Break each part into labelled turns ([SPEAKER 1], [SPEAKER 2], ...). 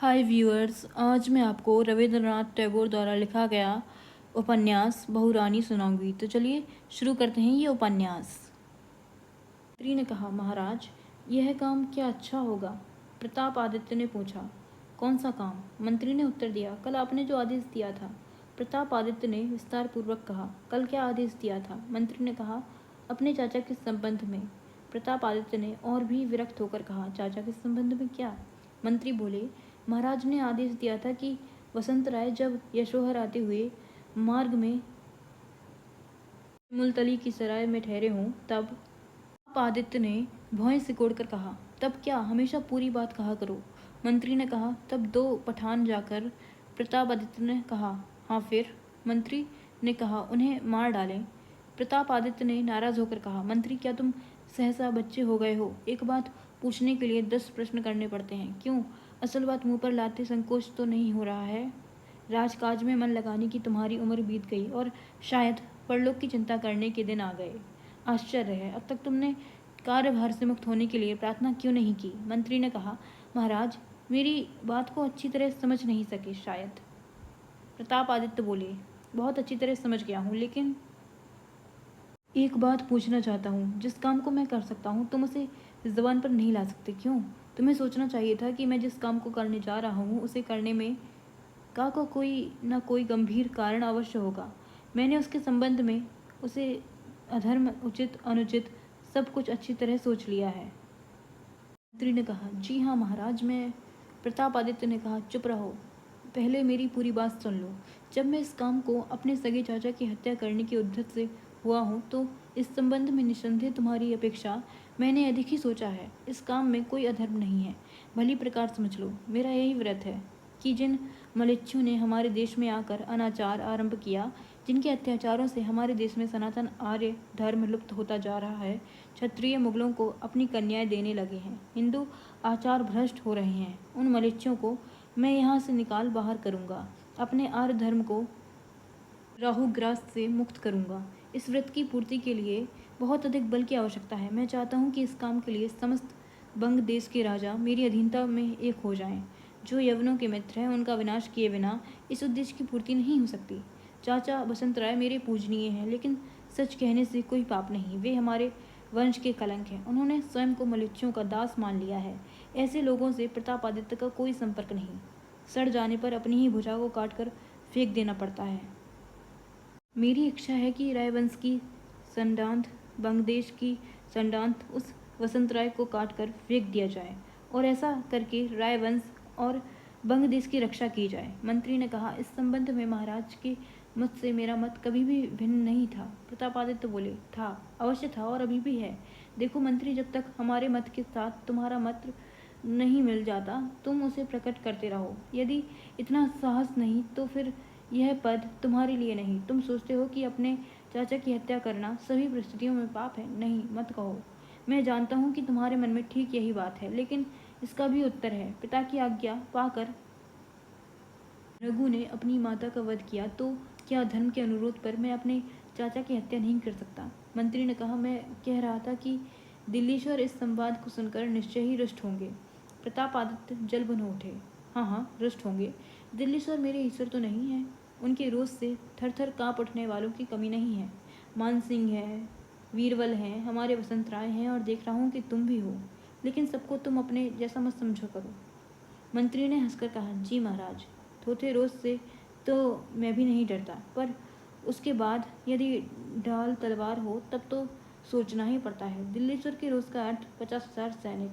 [SPEAKER 1] हाय viewers, आज मैं आपको रविंद्रनाथ टैगोर द्वारा लिखा गया उपन्यास बहुरानी सुनाऊंगी। तो चलिए शुरू करते हैं ये उपन्यास। मंत्री ने कहा, महाराज, यह काम क्या अच्छा होगा? प्रताप आदित्य ने पूछा। कौन सा काम? मंत्री ने उत्तर दिया, कल आपने जो आदेश दिया था। प्रताप आदित्य ने विस्तार पूर्वक कहा, कल क्या आदेश दिया था? मंत्री ने कहा, अपने चाचा के संबंध में। प्रताप आदित्य ने और भी विरक्त होकर कहा, चाचा के संबंध में क्या? मंत्री बोले, महाराज ने आदेश दिया था कि वसंत राय जब यशोहर आते हुए मार्ग में मुलतली की सराय में ठहरे हों तब। प्रताप आदित्य ने भौहें सिकोड़कर कहा, तब क्या? हमेशा पूरी बात कहा करो। मंत्री ने कहा, तब दो पठान जाकर। प्रताप आदित्य ने कहा, हाँ फिर? मंत्री ने कहा, उन्हें मार डालें। प्रताप आदित्य ने नाराज होकर कहा, मंत्री, क्या तुम सहसा बच्चे हो गए हो? एक बात पूछने के लिए 10 प्रश्न करने पड़ते हैं। क्यों? असल बात मुंह पर लाते संकोच तो नहीं हो रहा है? राजकाज में मन लगाने की तुम्हारी उम्र बीत गई और शायद परलोक की चिंता करने के दिन आ गए। आश्चर्य है, अब तक तुमने कार्यभार से मुक्त होने के लिए प्रार्थना क्यों नहीं की? मंत्री ने कहा, महाराज, मेरी बात को अच्छी तरह समझ नहीं सके शायद। प्रताप आदित्य बोले, बहुत अच्छी तरह समझ गया हूँ, लेकिन एक बात पूछना चाहता हूँ। जिस काम को मैं कर सकता हूँ तुम उसे जबान पर नहीं ला सकते, क्यों? तुम्हें सोचना चाहिए था कि मैं जिस काम को करने जा रहा हूँ उसे करने में का कोई न कोई गंभीर कारण अवश्य होगा। मैंने उसके संबंध में उसे अधर्म, उचित अनुचित, सब कुछ अच्छी तरह सोच लिया है। मंत्री ने कहा, जी हाँ महाराज, मैं। प्रताप आदित्य ने कहा, चुप रहो, पहले मेरी पूरी बात सुन लो। जब मैं इस काम को अपने सगे चाचा की हत्या करने की उद्यत से हुआ हूँ तो इस संबंध में निस्संदेह तुम्हारी अपेक्षा मैंने अधिक ही सोचा है। इस काम में कोई अधर्म नहीं है, भली प्रकार समझ लो। मेरा यही व्रत है कि जिन मलेच्छियों ने हमारे देश में आकर अनाचार आरंभ किया, जिनके अत्याचारों से हमारे देश में सनातन आर्य धर्म लुप्त होता जा रहा है, क्षत्रिय मुगलों को अपनी कन्याएं देने लगे हैं, हिंदू आचार भ्रष्ट हो रहे हैं, उन मलेच्छियों को मैं यहाँ से निकाल बाहर करूँगा, अपने आर्य धर्म को राहुग्रास से मुक्त करूँगा। इस व्रत की पूर्ति के लिए बहुत अधिक बल की आवश्यकता है। मैं चाहता हूँ कि इस काम के लिए समस्त बंग देश के राजा मेरी अधीनता में एक हो जाएं। जो यवनों के मित्र हैं उनका विनाश किए बिना इस उद्देश्य की पूर्ति नहीं हो सकती। चाचा बसंत राय मेरे पूजनीय हैं, लेकिन सच कहने से कोई पाप नहीं। वे हमारे वंश के कलंक हैं। उन्होंने स्वयं को मलेच्छियों का दास मान लिया है। ऐसे लोगों से प्रताप आदित्य का कोई संपर्क नहीं। सड़ जाने पर अपनी ही भुजा को काटकर फेंक देना पड़ता है। मेरी इच्छा है कि रायवंश की संडांत, बंगदेश की संडांत उस वसंत राय को काटकर फेंक दिया जाए और ऐसा करके रायवंश और बंगदेश की रक्षा की जाए। मंत्री ने कहा, इस संबंध में महाराज के मत से मेरा मत कभी भी भिन्न नहीं था। प्रतापादित्य बोले, था, अवश्य था और अभी भी है। देखो मंत्री, जब तक हमारे मत के साथ तुम्हारा मत नहीं मिल जाता तुम उसे प्रकट करते रहो। यदि इतना साहस नहीं तो फिर यह पद तुम्हारे लिए नहीं। तुम सोचते हो कि अपने चाचा की हत्या करना सभी परिस्थितियों में पाप है। नहीं, मत कहो। मैं जानता हूँ कि तुम्हारे मन में ठीक यही बात है, लेकिन इसका भी उत्तर है। पिता की आज्ञा पाकर रघु ने अपनी माता का वध किया, तो क्या धर्म के अनुरोध पर मैं अपने चाचा की हत्या नहीं कर सकता? मंत्री ने कहा, मैं कह रहा था कि दिल्लीश्वर इस संवाद को सुनकर निश्चय ही रुष्ट होंगे। प्रताप आदित्य जल बन उठे। हाँ हाँ, रुष्ट होंगे। दिल्लीश्वर मेरे ईश्वर तो नहीं है। उनके रोष से थर थर काँप उठने वालों की कमी नहीं है। मान सिंह है, वीरबल हैं, हमारे वसंत राय हैं, और देख रहा हूँ कि तुम भी हो। लेकिन सबको तुम अपने जैसा मत समझो करो। मंत्री ने हंसकर कहा, जी महाराज, थोथे रोज से तो मैं भी नहीं डरता, पर उसके बाद यदि ढाल तलवार हो तब तो सोचना ही पड़ता है। दिल्लीश्वर के रोज का अर्थ 50,000 सैनिक।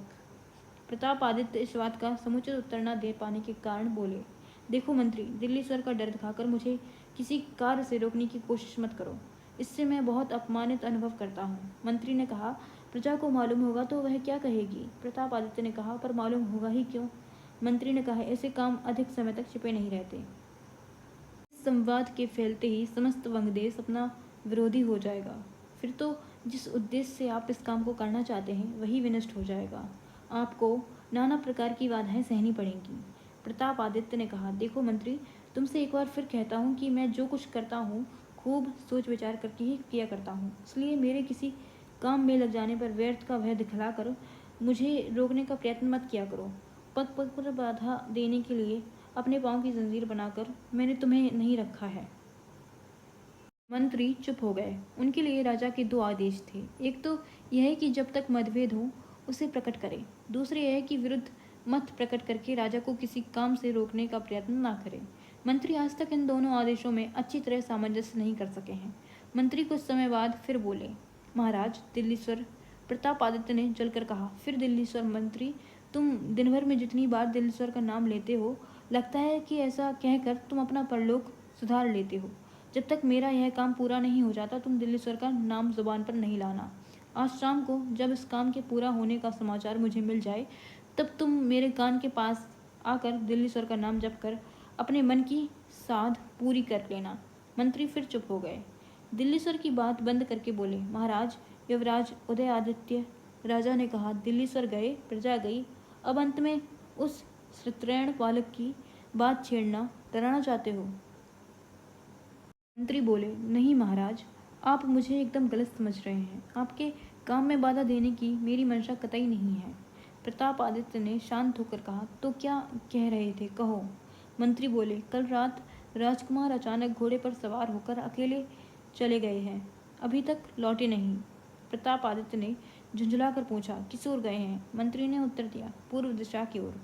[SPEAKER 1] प्रताप आदित्य इस बात का समुचित उत्तर न दे पाने के कारण बोले, देखो मंत्री, दिल्लीश्वर का डर दिखाकर मुझे किसी कार्य से रोकने की कोशिश मत करो। इससे मैं बहुत अपमानित अनुभव करता हूँ। मंत्री ने कहा, प्रजा को मालूम होगा तो वह क्या कहेगी? प्रताप आदित्य ने कहा, पर मालूम होगा ही क्यों? मंत्री ने कहा, ऐसे काम अधिक समय तक छिपे नहीं रहते। इस संवाद के फैलते ही समस्त वंगदेश अपना विरोधी हो जाएगा। फिर तो जिस उद्देश्य से आप इस काम को करना चाहते हैं वही विनष्ट हो जाएगा। आपको नाना प्रकार की बाधाएं सहनी पड़ेंगी। प्रताप आदित्य ने कहा, देखो मंत्री, तुमसे एक बार फिर कहता हूँ कि मैं जो कुछ करता हूँ खूब सोच विचार करके ही किया करता हूँ। इसलिए मेरे किसी काम में लग जाने पर व्यर्थ का भय दिखलाकर मुझे रोकने का प्रयत्न मत किया करो। पग पग पर बाधा देने के लिए अपने पाँव की जंजीर बनाकर मैंने तुम्हें नहीं रखा है। मंत्री चुप हो गए। उनके लिए राजा के दो आदेश थे। एक तो यह कि जब तक मतभेद हो उसे प्रकट करे, दूसरे यह कि विरुद्ध मत प्रकट करके राजा को किसी काम से रोकने का प्रयत्न न करे। मंत्री आज तक इन दोनों आदेशों में अच्छी तरह सामंजस्य नहीं कर सके हैं। मंत्री कुछ समय बाद फिर बोले, महाराज दिल्लीश्वर। प्रतापादित्य ने जलकर कहा, फिर दिल्लीश्वर मंत्री? तुम दिन भर में जितनी बार दिल्लीश्वर का नाम लेते हो, लगता है कि ऐसा कहकर तुम अपना परलोक सुधार लेते हो। जब तक मेरा यह काम पूरा नहीं हो जाता तुम दिल्लीश्वर का नाम जुबान पर नहीं लाना। आज शाम को जब इस काम के पूरा होने का समाचार मुझे मिल जाए तब तुम मेरे कान के पास आकर दिल्लीश्वर का नाम जप कर अपने मन की साध पूरी कर लेना। मंत्री फिर चुप हो गए। दिल्लीश्वर की बात बंद करके बोले, महाराज युवराज उदयादित्य। राजा ने कहा, दिल्लीश्वर गए, प्रजा गई, अब अंत में उस श्रुतैण बालक की बात छेड़ना, डराना चाहते हो? मंत्री बोले, नहीं महाराज, आप मुझे एकदम गलत समझ रहे हैं। आपके काम में बाधा देने की मेरी मंशा कतई नहीं है। प्रतापादित्य ने शांत होकर कहा, तो क्या कह रहे थे, कहो। मंत्री बोले, कल रात राजकुमार अचानक घोड़े पर सवार होकर अकेले चले गए हैं, अभी तक लौटे नहीं। प्रतापादित्य ने झुंझलाकर पूछा, किस ओर गए हैं? मंत्री ने उत्तर दिया, पूर्व दिशा की ओर।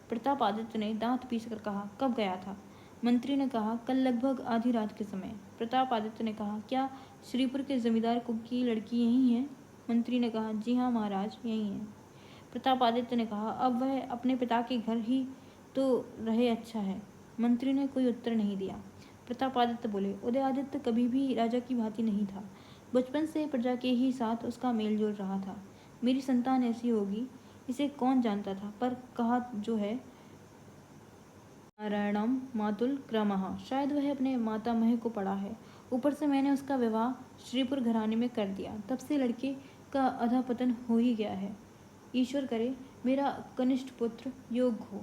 [SPEAKER 1] प्रतापादित्य ने दांत पीसकर कहा, कब गया था? मंत्री ने कहा, कल लगभग आधी रात के समय। प्रतापादित्य ने कहा, क्या श्रीपुर के जमींदार की लड़की यही है? मंत्री ने कहा, जी हाँ महाराज, यही है। प्रतापादित्य ने कहा, अब वह अपने पिता के घर ही तो रहे, अच्छा है। मंत्री ने कोई उत्तर नहीं दिया। प्रतापादित्य बोले, उदयादित्य कभी भी राजा की भांति नहीं था। बचपन से प्रजा के ही साथ उसका मेलजोल रहा था। मेरी संतान ऐसी होगी इसे कौन जानता था, पर कहा जो है, नारायणम मातुल क्रमः, शायद वह अपने मातामह को पड़ा है। ऊपर से मैंने उसका विवाह श्रीपुर घराने में कर दिया, तब से लड़के का अधःपतन हो ही गया है। ईश्वर करे मेरा कनिष्ठ पुत्र योग हो,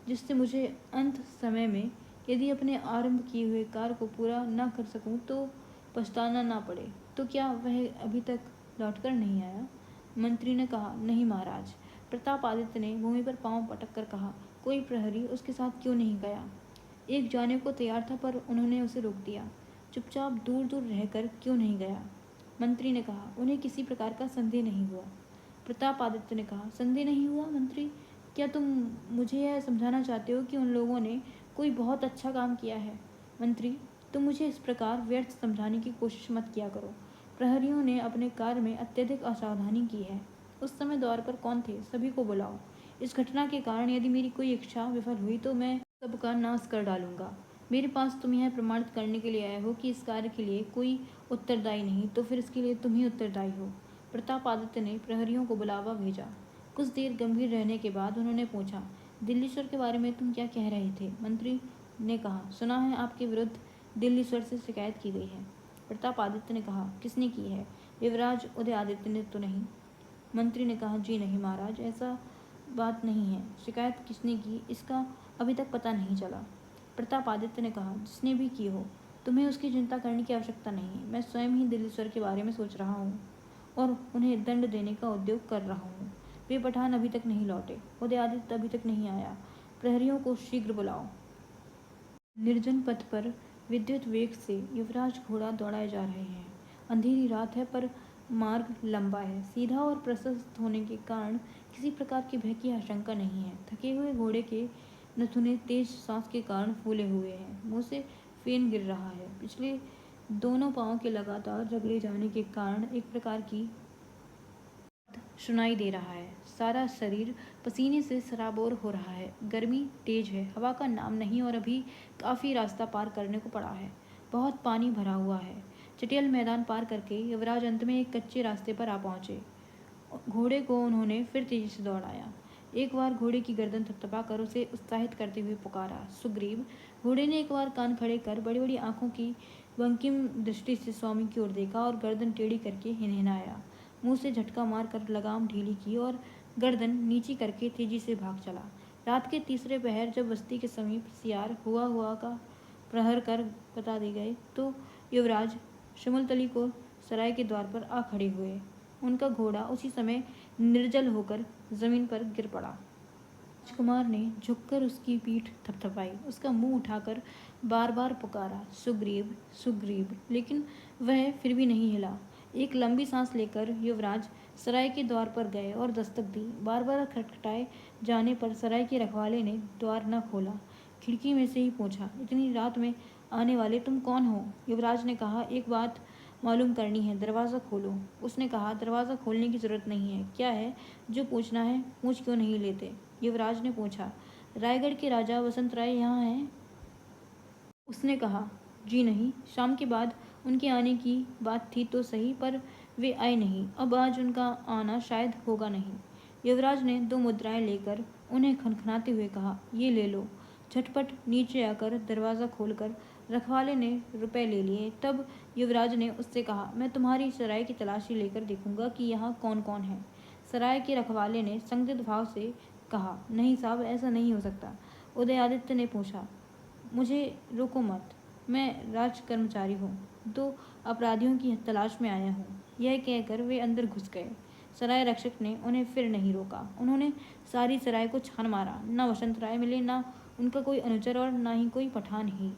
[SPEAKER 1] जिससे मुझे अंत समय में यदि अपने आरंभ किए हुए कार्य को पूरा न कर सकूं तो पछताना ना पड़े। तो क्या वह अभी तक लौटकर नहीं आया? मंत्री ने कहा, नहीं महाराज। प्रतापादित्य ने भूमि पर पांव पटक कर कहा, कोई प्रहरी उसके साथ क्यों नहीं गया? एक जाने को तैयार था पर उन्होंने उसे रोक दिया। चुपचाप दूर दूर रहकर क्यों नहीं गया? मंत्री ने कहा, उन्हें किसी प्रकार का संदेह नहीं हुआ। प्रतापादित्य ने कहा, संदेह नहीं हुआ? मंत्री, क्या तुम मुझे यह समझाना चाहते हो कि उन लोगों ने कोई बहुत अच्छा काम किया है? मंत्री, तुम मुझे इस प्रकार व्यर्थ समझाने की कोशिश मत किया करो। प्रहरियों ने अपने कार्य में अत्यधिक असावधानी की है। उस समय द्वार पर कौन थे? सभी को बुलाओ। इस घटना के कारण यदि मेरी कोई इच्छा विफल हुई तो मैं सबका नाश कर डालूंगा। मेरे पास तुम यह प्रमाणित करने के लिए आए हो कि इस कार्य के लिए कोई उत्तरदायी नहीं, तो फिर इसके लिए तुम ही उत्तरदायी हो। प्रतापादित्य ने प्रहरियों को बुलावा भेजा। कुछ देर गंभीर रहने के बाद उन्होंने पूछा, दिल्लीश्वर के बारे में तुम क्या कह रहे थे? मंत्री ने कहा, सुना है आपके विरुद्ध दिल्लीश्वर से शिकायत की गई है। प्रतापादित्य ने कहा, किसने की है? युवराज उदयादित्य ने तो नहीं। मंत्री ने कहा, जी नहीं महाराज, ऐसा बात नहीं है। शिकायत किसने की इसका अभी तक पता नहीं चला। प्रतापादित्य ने कहा, जिसने भी की हो तुम्हें उसकी चिंता करने की आवश्यकता नहीं। मैं स्वयं ही दिल्लीश्वर के बारे में सोच रहा हूँ और उन्हें दंड देने का उद्योग कर रहा हूँ। वे पठान अभी तक नहीं लौटे, उदयादित्य अभी तक नहीं आया। प्रहरियों को शीघ्र बुलाओ। निर्जन पथ पर विद्युत वेग से युवराज घोड़ा दौड़ाए जा रहे हैं। अंधेरी रात है पर मार्ग लंबा है, सीधा और प्रशस्त होने के कारण किसी प्रकार की भय की आशंका नहीं है। थके हुए घोड़े के नथुने तेज सांस के कारण फूले हुए हैं, मुंह से फेन गिर रहा है। पिछले दोनों पांवों के लगातार रगड़े जाने के कारण एक प्रकार की सुनाई दे रहा है। सारा शरीर पसीने से सराबोर हो रहा है। गर्मी तेज है, हवा का नाम नहीं और अभी काफ़ी रास्ता पार करने को पड़ा है। बहुत पानी भरा हुआ है। चटियल मैदान पार करके युवराज अंत में एक कच्चे रास्ते पर आ पहुंचे। घोड़े को उन्होंने फिर तेजी से दौड़ाया। एक बार घोड़े की गर्दन थपथपाकर उसे उत्साहित करते हुए पुकारा, सुग्रीव। घोड़े ने एक बार कान खड़े कर बड़ी बड़ी आंखों की बंकिम दृष्टि से स्वामी की ओर देखा और गर्दन टेढ़ी करके हिनहिनाया। मुंह से झटका मारकर लगाम ढीली की और गर्दन नीची करके तेजी से भाग चला। रात के तीसरे पहर जब बस्ती के समीप सियार हुआ का प्रहर कर बता दी गए तो युवराज शिमुलतली को सराय के द्वार पर आ खड़े हुए। उनका घोड़ा उसी समय निर्जल होकर जमीन पर गिर पड़ा। राजकुमार ने झुककर उसकी पीठ थपथपाई, उसका मुंह उठाकर बार बार पुकारा, सुग्रीव सुग्रीव, लेकिन वह फिर भी नहीं हिला। एक लंबी सांस लेकर युवराज सराय के द्वार पर गए और दस्तक दी। बार बार खटखटाए जाने पर सराय के रखवाले ने द्वार न खोला। खिड़की में से ही पूछा, इतनी रात में आने वाले तुम कौन हो? युवराज ने कहा, एक बात मालूम करनी है, दरवाज़ा खोलो। उसने कहा, दरवाज़ा खोलने की जरूरत नहीं है। क्या है जो पूछना है? पूछ क्यों नहीं लेते? युवराज ने पूछा, रायगढ़ के राजा वसंत राय यहाँ हैं? उसने कहा, जी नहीं, शाम के बाद उनके आने की बात थी तो सही, पर वे आए नहीं। अब आज उनका आना शायद होगा नहीं। युवराज ने 2 मुद्राएं लेकर उन्हें खनखनाते हुए कहा, ये ले लो। झटपट नीचे आकर दरवाज़ा खोलकर रखवाले ने रुपए ले लिए। तब युवराज ने उससे कहा, मैं तुम्हारी सराय की तलाशी लेकर देखूंगा कि यहाँ कौन कौन है। सराय के रखवाले ने संदिग्ध भाव से कहा, नहीं साहब, ऐसा नहीं हो सकता। उदयादित्य ने पूछा, मुझे रोको मत, मैं राज कर्मचारी हूँ, 2 अपराधियों की तलाश में आया हूँ। यह कहकर वे अंदर घुस गए। सराय रक्षक ने उन्हें फिर नहीं रोका। उन्होंने सारी सराय को छान मारा। न वसंत राय मिले, न उनका कोई अनुचर और न ही कोई पठान ही।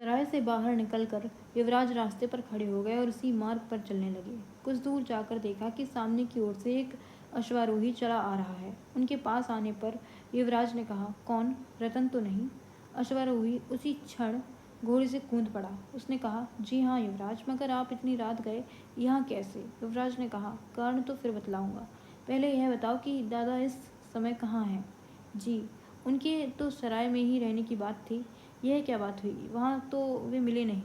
[SPEAKER 1] सराय से बाहर निकलकर युवराज रास्ते पर खड़े हो गए और उसी मार्ग पर चलने लगे। कुछ दूर जाकर देखा कि सामने की ओर से एक अश्वारोही चला आ रहा है। उनके पास आने पर युवराज ने कहा, कौन? रतन तो नहीं? अश्वारोही उसी क्षण घोड़े से कूद पड़ा। उसने कहा, जी हाँ युवराज, मगर आप इतनी रात गए यहाँ कैसे? युवराज ने कहा, कारण तो फिर बतलाऊंगा, पहले यह बताओ कि दादा इस समय कहाँ हैं? जी, उनके तो सराय में ही रहने की बात थी। यह क्या बात हुई? वहाँ तो वे मिले नहीं।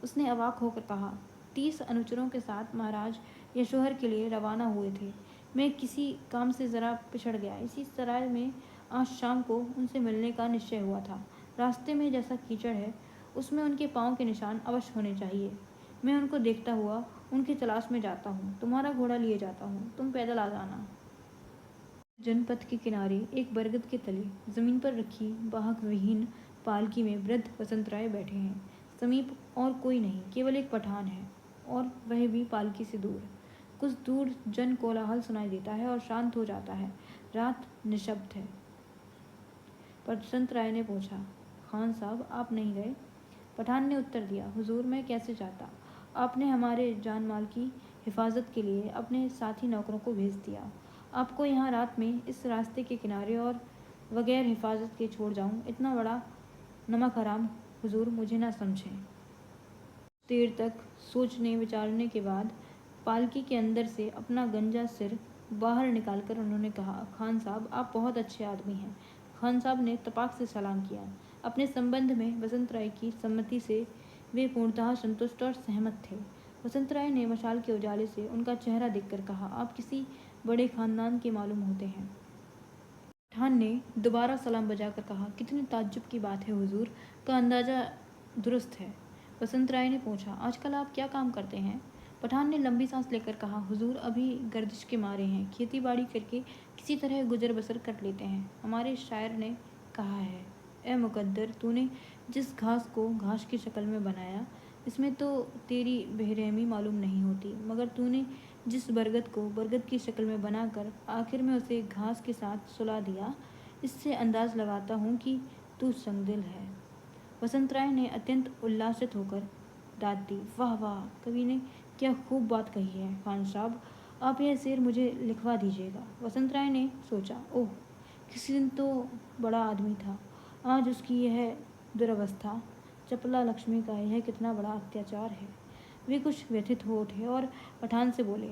[SPEAKER 1] उसने अवाक होकर कहा, 30 अनुचरों के साथ महाराज यशोहर के लिए रवाना हुए थे। मैं किसी काम से ज़रा पिछड़ गया। इसी सराय में आज शाम को उनसे मिलने का निश्चय हुआ था। रास्ते में जैसा कीचड़ है, उसमें उनके पाँव के निशान अवश्य होने चाहिए। मैं उनको देखता हुआ उनकी तलाश में जाता हूँ। तुम्हारा घोड़ा लिए जाता हूँ, तुम पैदल आ जाना। जनपथ के किनारे एक बरगद के तले जमीन पर रखी वाहक विहीन पालकी में वृद्ध वसंत राय बैठे हैं। समीप और कोई नहीं, केवल एक पठान है, और वह भी पालकी से दूर। कुछ दूर जन कोलाहल सुनाई देता है और शांत हो जाता है। रात निशब्द है। वसंत राय ने पूछा, खान साहब आप नहीं गए? पठान ने उत्तर दिया, हुजूर मैं कैसे जाता? आपने हमारे जान माल की हिफाजत के लिए अपने साथी नौकरों को भेज दिया। आपको यहाँ रात में इस रास्ते के किनारे और बगैर हिफाजत के छोड़ जाऊँ, इतना बड़ा नमक हराम हुजूर मुझे ना समझें। देर तक सोचने विचारने के बाद पालकी के अंदर से अपना गंजा सिर बाहर निकालकर उन्होंने कहा, खान साहब आप बहुत अच्छे आदमी हैं। खान साहब ने तपाक से सलाम किया। अपने संबंध में वसंत राय की सम्मति से वे पूर्णतः संतुष्ट और सहमत थे। वसंत राय ने मशाल के उजाले से उनका चेहरा देखकर कहा, आप किसी बड़े खानदान के मालूम होते हैं। पठान ने दोबारा सलाम बजाकर कहा, कितने ताज्जुब की बात है हुजूर, का अंदाज़ा दुरुस्त है। वसंत राय ने पूछा, आजकल आप क्या काम करते हैं? पठान ने लंबी सांस लेकर कहा, हुजूर अभी गर्दिश के मारे हैं, खेती बाड़ी करके किसी तरह गुजर बसर कर लेते हैं। हमारे शायर ने कहा है, ए मुकद्दर, तूने जिस घास को घास की शक्ल में बनाया, इसमें तो तेरी बेरहमी मालूम नहीं होती, मगर तूने जिस बरगद को बरगद की शक्ल में बनाकर आखिर में उसे घास के साथ सुला दिया, इससे अंदाज लगाता हूँ कि तू संगदिल है। वसंत राय ने अत्यंत उल्लासित होकर दाद दी, वाह वाह, कवि ने क्या खूब बात कही है। खान साहब आप यह शेर मुझे लिखवा दीजिएगा। वसंत राय ने सोचा, ओह, किसी दिन तो बड़ा आदमी था, आज उसकी यह दुरवस्था। चपला लक्ष्मी का यह कितना बड़ा अत्याचार है। वे कुछ व्यथित हो उठे और पठान से बोले,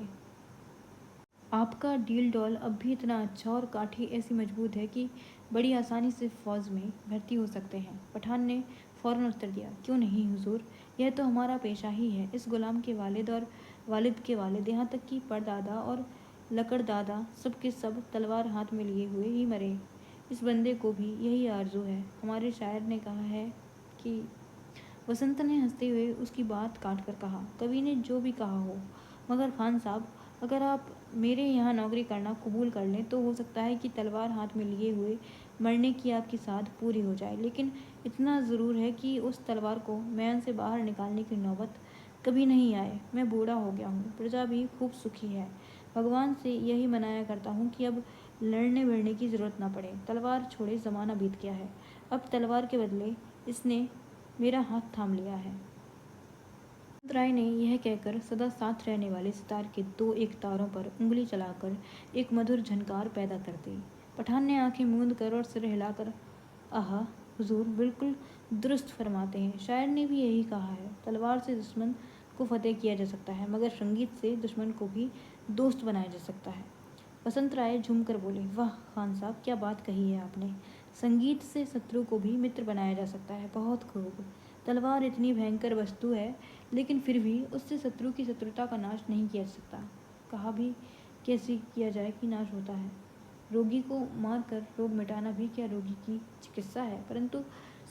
[SPEAKER 1] आपका डील डॉल अब भी इतना अच्छा और काठी ऐसी मजबूत है कि बड़ी आसानी से फौज में भर्ती हो सकते हैं। पठान ने फौरन उत्तर दिया, क्यों नहीं हुजूर, यह तो हमारा पेशा ही है। इस गुलाम के वालिद और वालिद के वालिद, यहाँ तक कि परदादा और लकड़दादा सब के सब तलवार हाथ में लिए हुए ही मरे। इस बंदे को भी यही आरजू है। हमारे शायर ने कहा है कि वसंत ने हंसते हुए उसकी बात काट कर कहा, कवि ने जो भी कहा हो, मगर खान साहब अगर आप मेरे यहाँ नौकरी करना कबूल कर लें तो हो सकता है कि तलवार हाथ में लिए हुए मरने की आपकी साध पूरी हो जाए, लेकिन इतना ज़रूर है कि उस तलवार को मैन से बाहर निकालने की नौबत कभी नहीं आए। मैं बूढ़ा हो गया हूँ, प्रजा भी खूब सुखी है। भगवान से यही मनाया करता हूँ कि अब लड़ने भिड़ने की जरूरत ना पड़े। तलवार छोड़े, ज़माना बीत गया है। अब तलवार के बदले इसने मेरा हाथ थाम लिया है। वसंत राय ने यह कहकर सदा साथ रहने वाले सितार के दो एक तारों पर उंगली चलाकर एक मधुर झनकार पैदा कर दी। पठान ने आंखें मूंद कर और सिर हिलाकर, आहा हुजूर बिल्कुल दुरुस्त फरमाते हैं। शायर ने भी यही कहा है, तलवार से दुश्मन को फतेह किया जा सकता है, मगर संगीत से दुश्मन को भी दोस्त बनाया जा सकता है। वसंत राय झूमकर बोले, वाह खान साहब, क्या बात कही है आपने। संगीत से शत्रु को भी मित्र बनाया जा सकता है। बहुत खूब। तलवार इतनी भयंकर वस्तु है, लेकिन फिर भी उससे शत्रु की शत्रुता का नाश नहीं किया जा सकता। कहा भी कैसे किया जाए कि नाश होता है। रोगी को मार कर रोग मिटाना भी क्या रोगी की चिकित्सा है। परंतु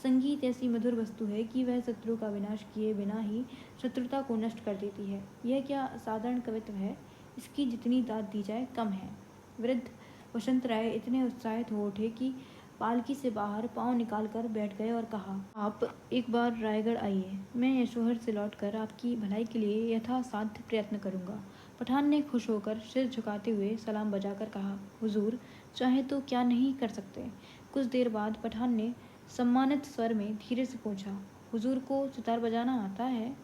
[SPEAKER 1] संगीत ऐसी मधुर वस्तु है कि वह शत्रु का विनाश किए बिना ही शत्रुता को नष्ट कर देती है। यह क्या साधारण कवित्व है, इसकी जितनी दाद दी जाए कम है। वृद्ध वसंत राय इतने उत्साहित हो उठे कि पालकी से बाहर पाँव निकाल कर बैठ गए और कहा, आप एक बार रायगढ़ आइए, मैं यशोहर से लौटकर आपकी भलाई के लिए यथासाध्य प्रयत्न करूँगा। पठान ने खुश होकर सिर झुकाते हुए सलाम बजाकर कहा, हुजूर चाहे तो क्या नहीं कर सकते। कुछ देर बाद पठान ने सम्मानित स्वर में धीरे से पूछा, हुजूर को सितार बजाना आता है।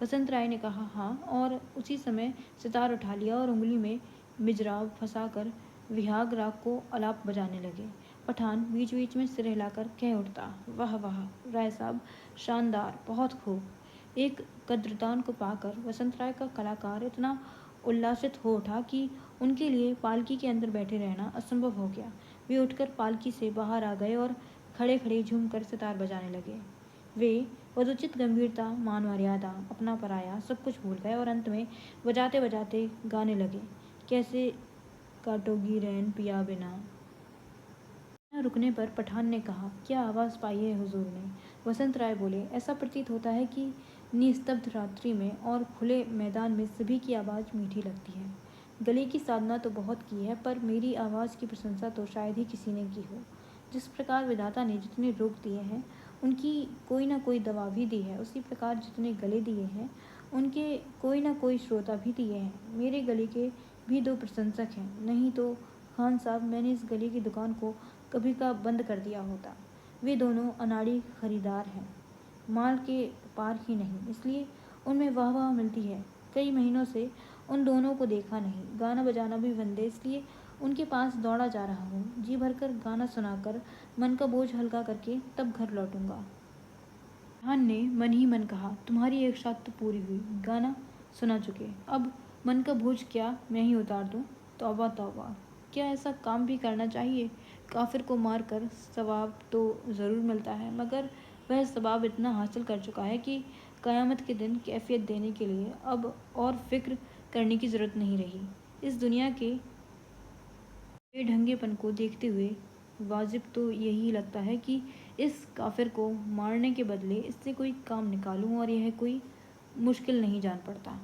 [SPEAKER 1] वसंत राय ने कहा, हाँ, और उसी समय सितार उठा लिया और उंगली में मिजराब फंसाकर विहाग राग को आलाप बजाने लगे। पठान बीच बीच में सिर हिलाकर कह उठता, वाह वाह राय साहब, शानदार, बहुत खूब। एक कद्रदान को पाकर वसंत राय का कलाकार इतना उल्लासित हो उठा कि उनके लिए पालकी के अंदर बैठे रहना असंभव हो गया। वे उठकर पालकी से बाहर आ गए और खड़े खड़े झूमकर सितार बजाने लगे। वे वधोचित गंभीरता, मान मर्यादा, अपना पराया सब कुछ भूल गए और अंत में बजाते बजाते गाने लगे, कैसे काटोगी रैन पिया बिना। रुकने पर पठान ने कहा, क्या आवाज़ पाई है हुजूर ने। वसंत राय बोले, ऐसा प्रतीत होता है कि निस्तब्ध रात्रि में और खुले मैदान में सभी की आवाज़ मीठी लगती है। गले की साधना तो बहुत की है, पर मेरी आवाज़ की प्रशंसा तो शायद ही किसी ने की हो। जिस प्रकार विधाता ने जितने रोग दिए हैं उनकी कोई ना कोई दवा भी दी है, उसी प्रकार जितने गले दिए हैं उनके कोई ना कोई श्रोता भी दिए हैं। मेरे गले के भी दो प्रशंसक हैं, नहीं तो खान साहब मैंने इस गले की दुकान को कभी का बंद कर दिया होता। वे दोनों अनाड़ी खरीदार हैं, माल के पार ही नहीं, इसलिए उनमें वाह वाह मिलती है। कई महीनों से उन दोनों को देखा नहीं, गाना बजाना भी बंद है, इसलिए उनके पास दौड़ा जा रहा हूँ। जी भरकर गाना सुनाकर मन का बोझ हल्का करके तब घर लौटूंगा। पठान ने मन ही मन कहा, तुम्हारी एक शर्त तो पूरी हुई, गाना सुना चुके, अब मन का बोझ क्या मैं ही उतार दूँ। तौबा तौबा, क्या ऐसा काम भी करना चाहिए। काफिर को मार कर सवाब तो ज़रूर मिलता है, मगर वह सवाब इतना हासिल कर चुका है कि क़यामत के दिन कैफियत देने के लिए अब और फिक्र करने की ज़रूरत नहीं रही। इस दुनिया के बेढंगेपन को देखते हुए वाजिब तो यही लगता है कि इस काफिर को मारने के बदले इससे कोई काम निकालूं, और यह कोई मुश्किल नहीं जान पड़ता।